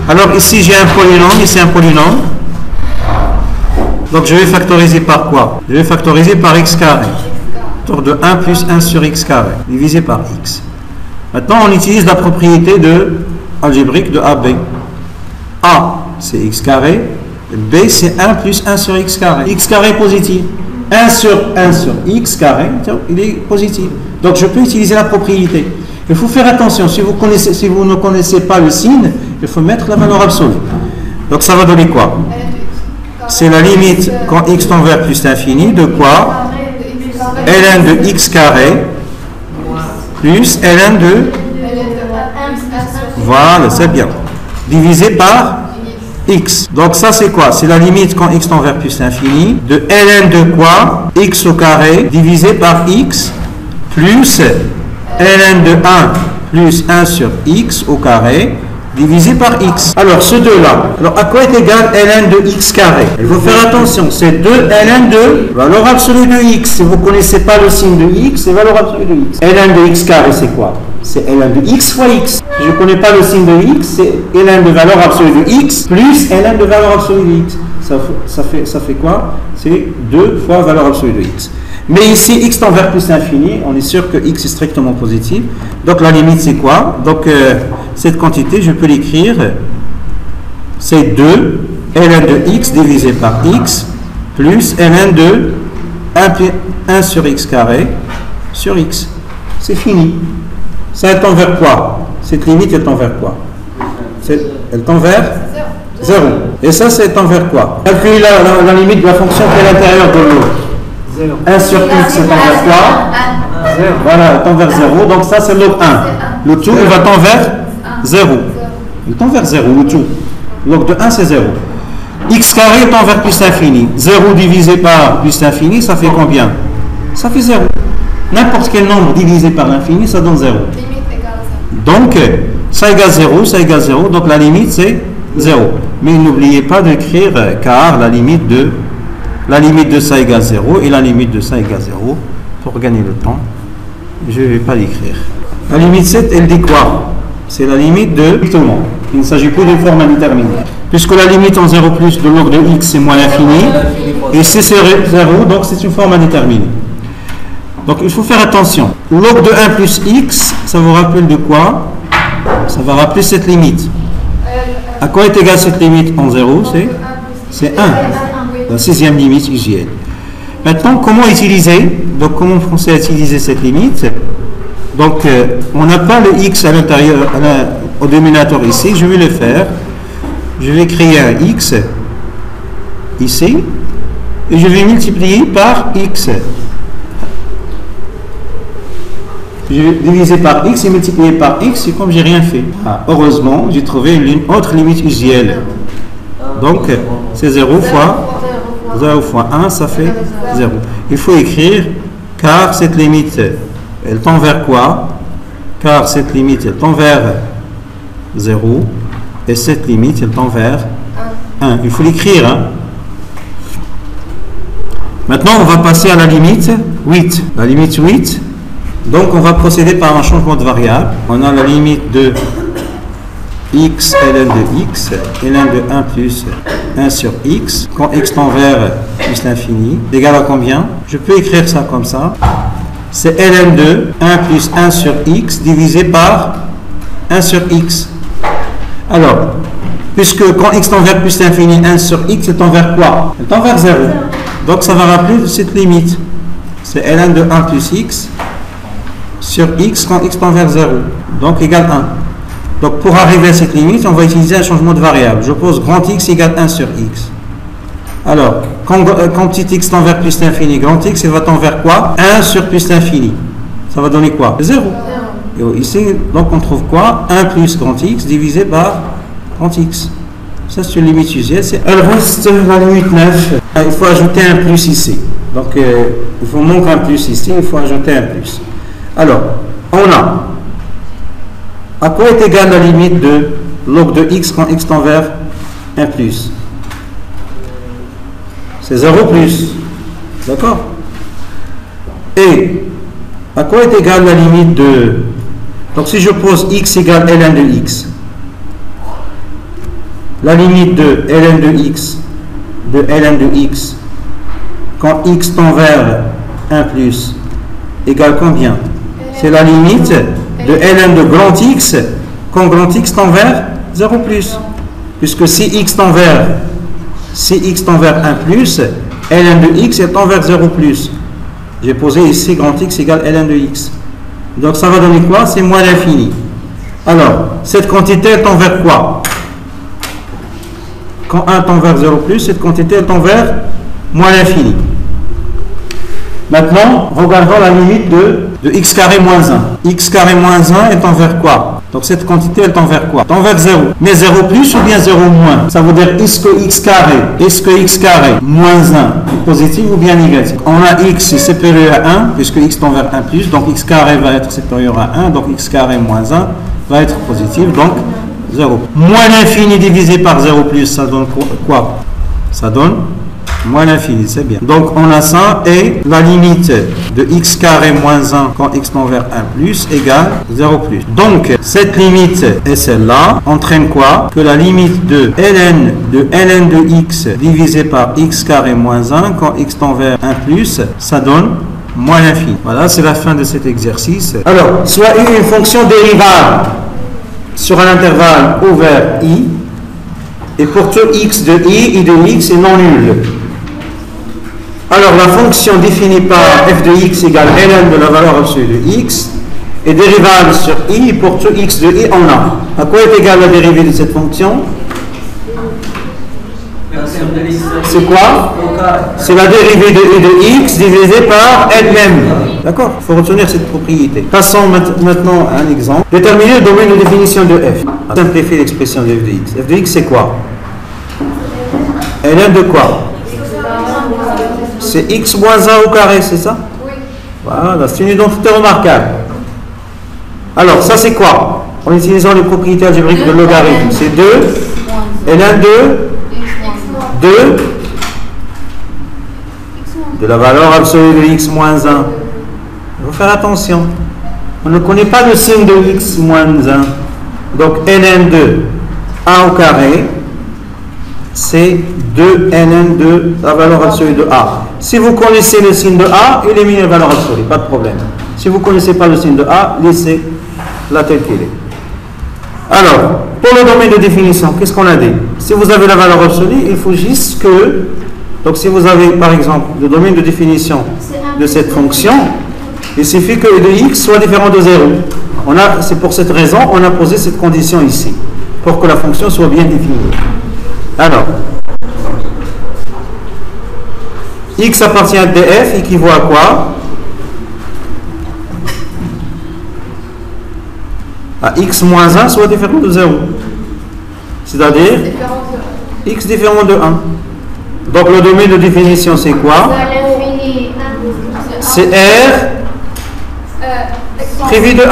Speaker 1: Alors ici j'ai un polynôme, ici un polynôme. Donc je vais factoriser par quoi? Je vais factoriser par x carré. Autour de 1 plus 1 sur x carré, divisé par x. Maintenant on utilise la propriété algébrique de AB. A c'est x carré, B c'est 1 plus 1 sur x carré. X carré positif. 1 sur x carré, il est positif. Donc je peux utiliser la propriété. Il faut faire attention, si vous ne connaissez pas le signe, il faut mettre la valeur absolue. Donc ça va donner quoi? C'est la limite quand x tend vers plus l'infini de quoi? ln de x carré plus ln de... Voilà, c'est bien. Divisé par x. Donc ça c'est quoi? C'est la limite quand x tend vers plus l'infini de ln de quoi? X au carré divisé par x plus ln de 1 plus 1 sur x au carré divisé par x. Alors ce 2 là, alors à quoi est égal ln de x carré? Il faut faire attention, c'est 2 ln de valeur absolue de x. Si vous ne connaissez pas le signe de x, c'est valeur absolue de x. Ln de x carré c'est quoi? C'est ln de x fois x. Si je ne connais pas le signe de x, c'est ln de valeur absolue de x plus ln de valeur absolue de x. Ça fait quoi? C'est 2 fois valeur absolue de x. Mais ici, x tend vers plus l'infini, on est sûr que x est strictement positif. Donc la limite c'est quoi? Donc cette quantité, je peux l'écrire, c'est 2 ln de x divisé par x plus ln de 1 sur x carré sur x. C'est fini. Ça elle tend vers quoi? Cette limite elle tend vers quoi? Elle tend vers 0. Et ça c'est tend vers quoi? Calculez la limite de la fonction qui est à l'intérieur de l'eau. 1 sur x c'est tend vers quoi? 0. Voilà, elle tend vers 0. Donc ça c'est log 1. Le tout il va tend vers 0. Il tend vers 0 le tout. Log de 1 c'est 0. X carré tend vers plus l'infini. 0 divisé par plus l'infini, ça fait combien? Ça fait 0. N'importe quel nombre divisé par l'infini, ça donne 0. Donc, ça égale 0, ça égale 0. Donc, la limite, c'est 0. Mais n'oubliez pas d'écrire car la limite de ça égale 0 et la limite de ça égale 0 pour gagner le temps. Je ne vais pas l'écrire. La limite 7, elle dit quoi? C'est la limite de directement. Il ne s'agit plus d'une forme indéterminée. Puisque la limite en 0 plus de log de x c'est moins l'infini. Et si c'est 0, donc c'est une forme indéterminée. Donc il faut faire attention. Log de 1 plus x, ça vous rappelle de quoi? Ça va rappeler cette limite. À quoi est égale cette limite en 0? C'est 1. La sixième limite usuelle. Maintenant, comment utiliser? Donc comment penser à utiliser cette limite? Donc on n'a pas le x à l'intérieur, au dénominateur ici. Je vais le faire. Je vais créer un x ici. Et je vais multiplier par x. Je vais diviser par x et multiplier par x, c'est comme j'ai rien fait. Heureusement, j'ai trouvé une autre limite usuelle. Donc, c'est 0 fois 1, ça fait 0. Il faut écrire, car cette limite, elle tend vers quoi? Car cette limite, elle tend vers 0. Et cette limite, elle tend vers 1. Il faut l'écrire. Hein? Maintenant, on va passer à la limite 8. La limite 8. Donc, on va procéder par un changement de variable. On a la limite de x ln de x, ln de 1 plus 1 sur x, quand x tend vers plus l'infini, égal à combien? Je peux écrire ça comme ça. C'est ln de 1 plus 1 sur x divisé par 1 sur x. Alors, puisque quand x tend vers plus l'infini, 1 sur x, elle tend vers quoi? Elle tend vers 0. Donc, ça va rappeler cette limite. C'est ln de 1 plus x sur x quand x tend vers 0. Donc, égale 1. Donc, pour arriver à cette limite, on va utiliser un changement de variable. Je pose grand X égale 1 sur X. Alors, quand petit x tend vers plus l'infini, grand X, il va tendre vers quoi? 1 sur plus l'infini. Ça va donner quoi? 0. Et ici, donc, on trouve quoi? 1 plus grand X divisé par grand X. Ça, c'est une limite usuelle. Elle reste la limite 9. Il faut ajouter un plus ici. Donc, il faut manquer un plus ici, il faut ajouter un plus. Alors, on a... À quoi est égale la limite de log de x quand x tend vers 1 plus? C'est 0 plus. D'accord? Et à quoi est égale la limite de... Donc si je pose x égale ln de x, la limite de ln de x quand x tend vers 1 plus égale combien? C'est la limite de ln de grand X quand grand X tend vers 0 plus. Puisque si x tend vers 1 plus, ln de x elle tend vers 0 plus. J'ai posé ici grand X égale ln de x. Donc ça va donner quoi? C'est moins l'infini. Alors, cette quantité elle tend vers quoi? Quand 1 tend vers 0 plus, cette quantité elle tend vers moins l'infini. Maintenant, regardons la limite de x carré moins 1. X carré moins 1 elle tend vers quoi? Donc cette quantité elle tend vers quoi? Tend vers 0. Mais 0 plus ou bien 0 moins? Ça veut dire est-ce que x carré moins 1 est positif ou bien négatif? On a x supérieur à 1 puisque x tend vers 1 plus, donc x carré va être supérieur à 1, donc x carré moins 1 va être positif, donc 0. Moins l'infini divisé par 0 plus, ça donne quoi? Ça donne moins l'infini, c'est bien. Donc on a ça et la limite de x carré moins 1 quand x tend vers 1 plus égale 0 plus. Donc cette limite et celle-là entraîne quoi? Que la limite de ln de x divisé par x carré moins 1 quand x tend vers 1 plus, ça donne moins l'infini. Voilà, c'est la fin de cet exercice. Alors, soit une fonction dérivable sur un intervalle ouvert i, et pour tout x de i de x est non nul. Alors, la fonction définie par f de x égale ln de la valeur absolue de x est dérivable sur i, pour tout x de i en a. À quoi est égale la dérivée de cette fonction? C'est quoi? C'est la dérivée de i de x divisée par elle-même. D'accord? Il faut retenir cette propriété. Passons maintenant à un exemple. Déterminer le domaine de définition de f. Simplifier l'expression de f de x. F de x c'est quoi? ln de quoi? C'est x moins 1 au carré, c'est ça? Oui. Voilà, c'est une identité remarquable. Alors, ça c'est quoi? En utilisant les propriétés algébriques de logarithme, c'est 2, ln de 2 de la valeur absolue de x moins 1. Il faut faire attention. On ne connaît pas le signe de x moins 1. Donc, ln de 1 au carré c'est 2ln de la valeur absolue de A. Si vous connaissez le signe de A, éliminez la valeur absolue, pas de problème. Si vous ne connaissez pas le signe de A, laissez-la telle qu'elle est. Alors, pour le domaine de définition, qu'est-ce qu'on a dit? Si vous avez la valeur absolue, il faut juste que, donc si vous avez par exemple le domaine de définition de cette fonction, il suffit que e de x soit différent de 0. C'est pour cette raison on a posé cette condition ici, pour que la fonction soit bien définie. Alors, x appartient à df équivaut à quoi? À x moins 1 soit différent de 0. C'est-à-dire x différent de 1. Donc le domaine de définition c'est quoi? C'est R privé de 1.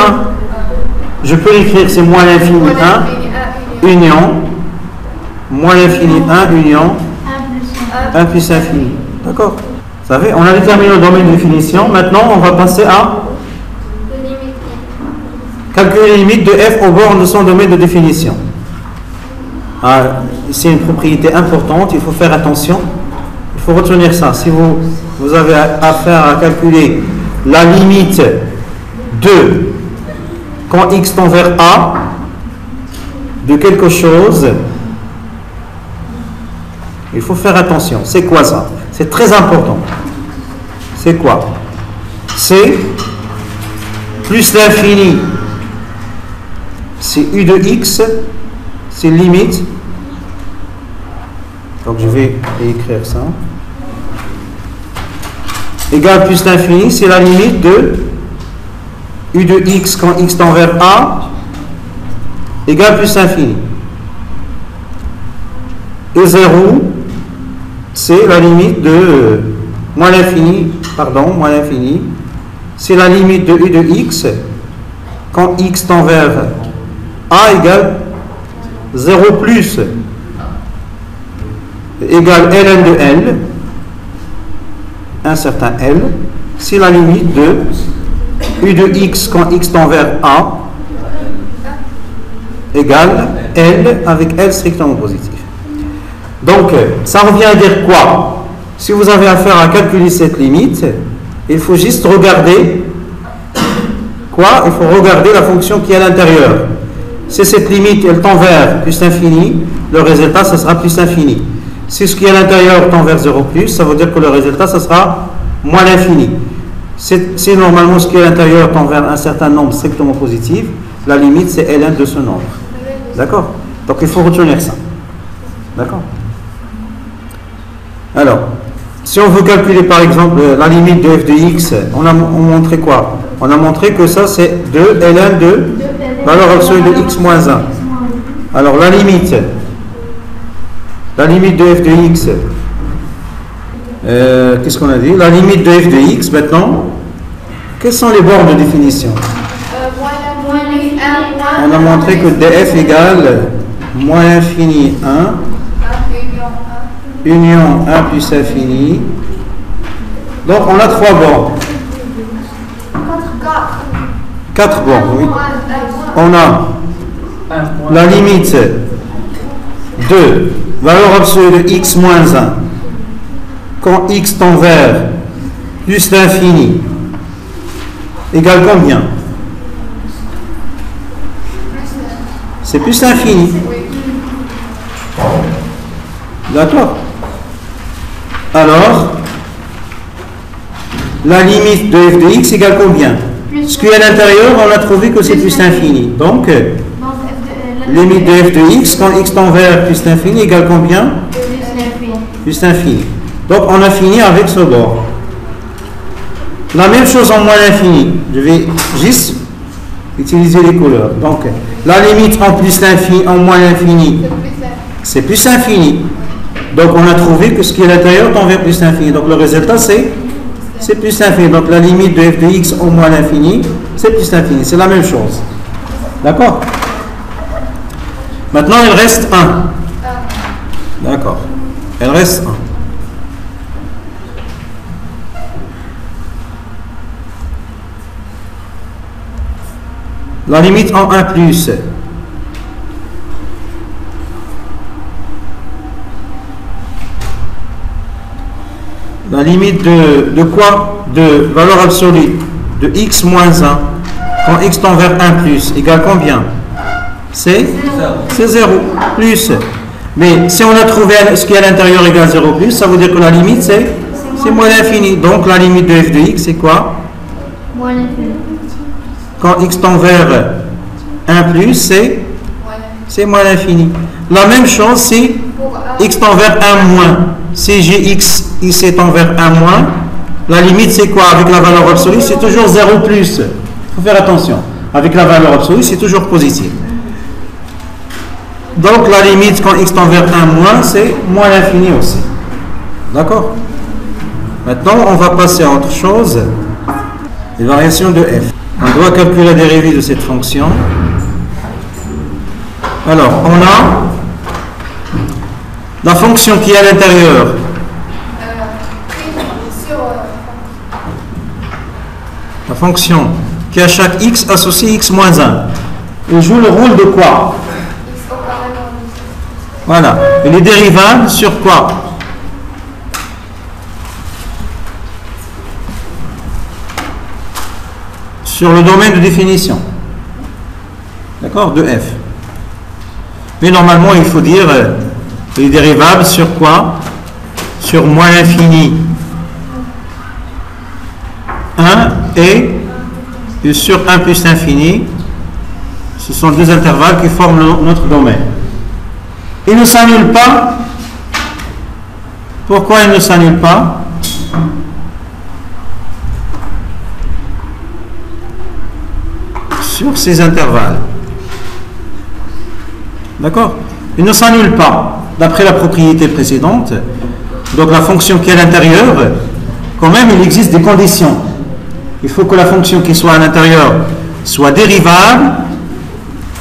Speaker 1: Je peux l'écrire, c'est moins l'infini 1 union moins l'infini 1 union 1 plus infini. D'accord? Vous savez, on a déterminé le domaine de définition. Maintenant, on va passer à calculer les limites de f aux bornes de son domaine de définition. C'est une propriété importante, il faut faire attention. Il faut retenir ça. Si vous avez affaire à calculer la limite de quand x tend vers a de quelque chose, il faut faire attention. C'est quoi ça? C'est très important. C'est quoi? C'est plus l'infini. C'est u de x, c'est limite. Donc je vais écrire ça. Égal plus l'infini, c'est la limite de u de x quand x tend vers a égale plus l'infini. Et 0, c'est la limite de moins l'infini, c'est la limite de u de x quand x tend vers a égale 0 plus égale ln de L, un certain L, c'est la limite de u de x quand x tend vers a égale L avec L strictement positif. Donc, ça revient à dire quoi? Si vous avez affaire à calculer cette limite, il faut juste regarder quoi? Il faut regarder la fonction qui est à l'intérieur. Si cette limite, elle tend vers plus l'infini, le résultat, ça sera plus l'infini. Si ce qui est à l'intérieur tend vers 0 plus, ça veut dire que le résultat, ça sera moins l'infini. Si normalement ce qui est à l'intérieur tend vers un certain nombre strictement positif, la limite, c'est ln de ce nombre. D'accord? Donc, il faut retenir ça. D'accord? Alors, si on veut calculer par exemple la limite de f de x, on a montré quoi? On a montré que ça c'est 2 ln de valeur absolue de x moins 1. Alors la limite de f de x, qu'est-ce qu'on a dit? La limite de f de x maintenant, quelles sont les bornes de définition? On a montré que df égale moins infini 1 union 1 plus infini. Donc on a 3 bornes. 4 bornes, oui. On a la limite de valeur absolue de x moins 1 quand x tend vers plus l'infini égale combien? C'est plus l'infini. D'accord? Alors, la limite de f de x égale combien? Ce qui est à l'intérieur, on a trouvé que c'est plus l'infini. Donc, limite de f de x quand x tend vers plus l'infini égale combien? Plus l'infini. Donc, on a fini avec ce bord. La même chose en moins l'infini. Je vais juste utiliser les couleurs. Donc, la limite en plus l'infini, en moins l'infini, c'est plus l'infini. Donc, on a trouvé que ce qui est à l'intérieur tend vers plus l'infini. Donc, le résultat, c'est plus l'infini. Donc, la limite de f de x au moins l'infini, c'est plus l'infini. C'est la même chose. D'accord? Maintenant, il reste 1. D'accord. Il reste 1. La limite en 1 plus. La limite de quoi? De valeur absolue de x moins 1 quand x tend vers 1 plus égale combien? C'est 0 plus. Mais si on a trouvé ce qui est à l'intérieur égale 0 plus, ça veut dire que la limite c'est moins l'infini. Donc la limite de f de x c'est quoi?
Speaker 2: Moins l'infini.
Speaker 1: Quand x tend vers 1 plus, c'est moins l'infini. La même chose si x tend vers 1 moins. Si j'ai x ici tend vers 1 moins, la limite c'est quoi? Avec la valeur absolue, c'est toujours 0 plus. Il faut faire attention. Avec la valeur absolue, c'est toujours positif. Donc la limite quand x tend vers 1 moins, c'est moins l'infini aussi. D'accord? Maintenant, on va passer à autre chose. Les variations de f. On doit calculer la dérivée de cette fonction. Alors, on a la fonction qui est à l'intérieur. La fonction qui à chaque x associe x moins 1. Elle joue le rôle de quoi? Voilà. Elle est dérivable sur quoi? Sur le domaine de définition. D'accord? De f. Mais normalement, il faut dire elle est dérivable sur quoi? Sur moins l'infini 1 et sur 1 plus l'infini. Ce sont deux intervalles qui forment notre domaine. Il ne s'annule pas. Pourquoi il ne s'annule pas? Sur ces intervalles. D'accord? Il ne s'annule pas d'après la propriété précédente. Donc la fonction qui est à l'intérieur, quand même il existe des conditions. Il faut que la fonction qui soit à l'intérieur soit dérivable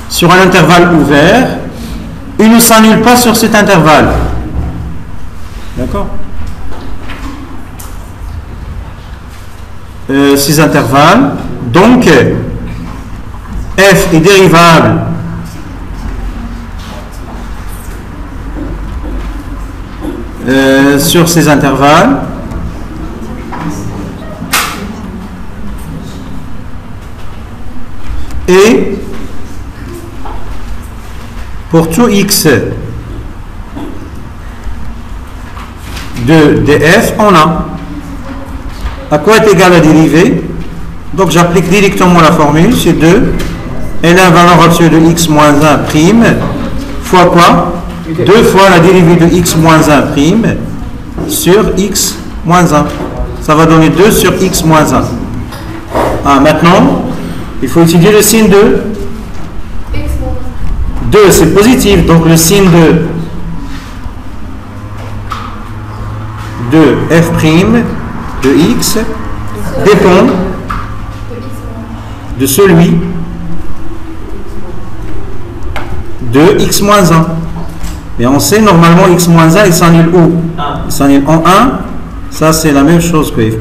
Speaker 1: sur un intervalle ouvert. Il ne s'annule pas sur cet intervalle. D'accord? Ces intervalles. Donc, f est dérivable sur ces intervalles. Et pour tout x de df, on a à quoi est égale la dérivée. Donc j'applique directement la formule, c'est 2 et la valeur absolue de x moins 1 prime fois quoi? 2 fois la dérivée de x moins 1 prime sur x moins 1. Ça va donner 2 sur x moins 1. Ah, maintenant, il faut étudier le signe de 2, c'est positif, donc le signe de f' de x dépend de celui de x moins 1. Et on sait normalement x moins 1 il s'annule où? Il s'annule en 1. Ça c'est la même chose que f'.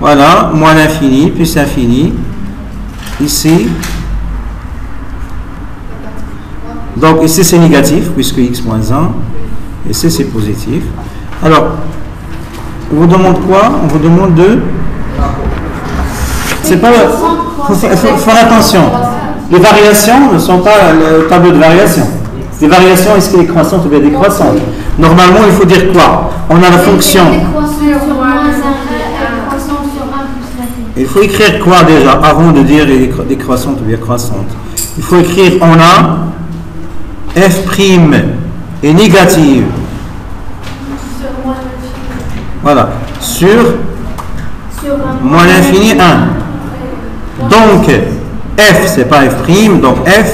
Speaker 1: Voilà, moins l'infini plus l'infini. Ici. Donc ici c'est négatif puisque x moins 1. Ici c'est positif. Alors, on vous demande quoi? On vous demande de... C'est pas... Il faut faire attention. Les variations ne sont pas le tableau de variation. Les variations, est-ce qu'elle est croissante ou bien décroissante? Normalement, il faut dire quoi? On a la fonction... Il faut écrire quoi déjà avant de dire décroissante ou bien croissante? Il faut écrire on a f' est négative. Voilà. Sur moins l'infini 1. Donc, f, c'est pas f', donc f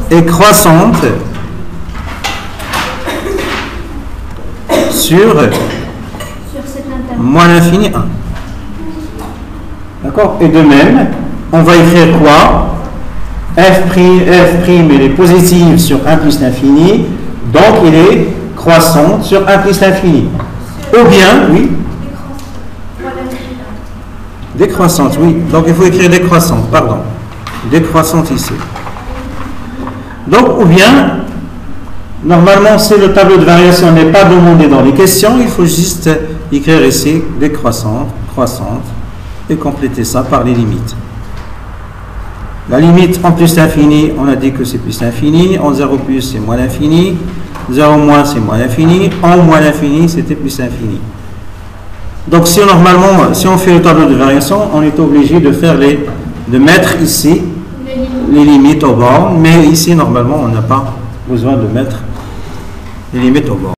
Speaker 1: est croissante sur moins l'infini 1. D'accord? Et de même, on va écrire quoi? f', il est positive sur 1 plus l'infini, donc il est croissante sur 1 plus l'infini. Ou bien, oui, décroissante, oui. Donc il faut écrire décroissante, pardon. Décroissante ici. Donc, ou bien, Normalement, si le tableau de variation n'est pas demandé dans les questions, il faut juste écrire ici décroissante, croissante et compléter ça par les limites. La limite en plus l'infini, on a dit que c'est plus l'infini, en 0 plus c'est moins l'infini, 0 moins c'est moins l'infini, en moins l'infini c'était plus l'infini. Donc si normalement, si on fait le tableau de variation, on est obligé de mettre ici les limites aux bornes, mais ici normalement on n'a pas besoin de mettre les limites aux bornes.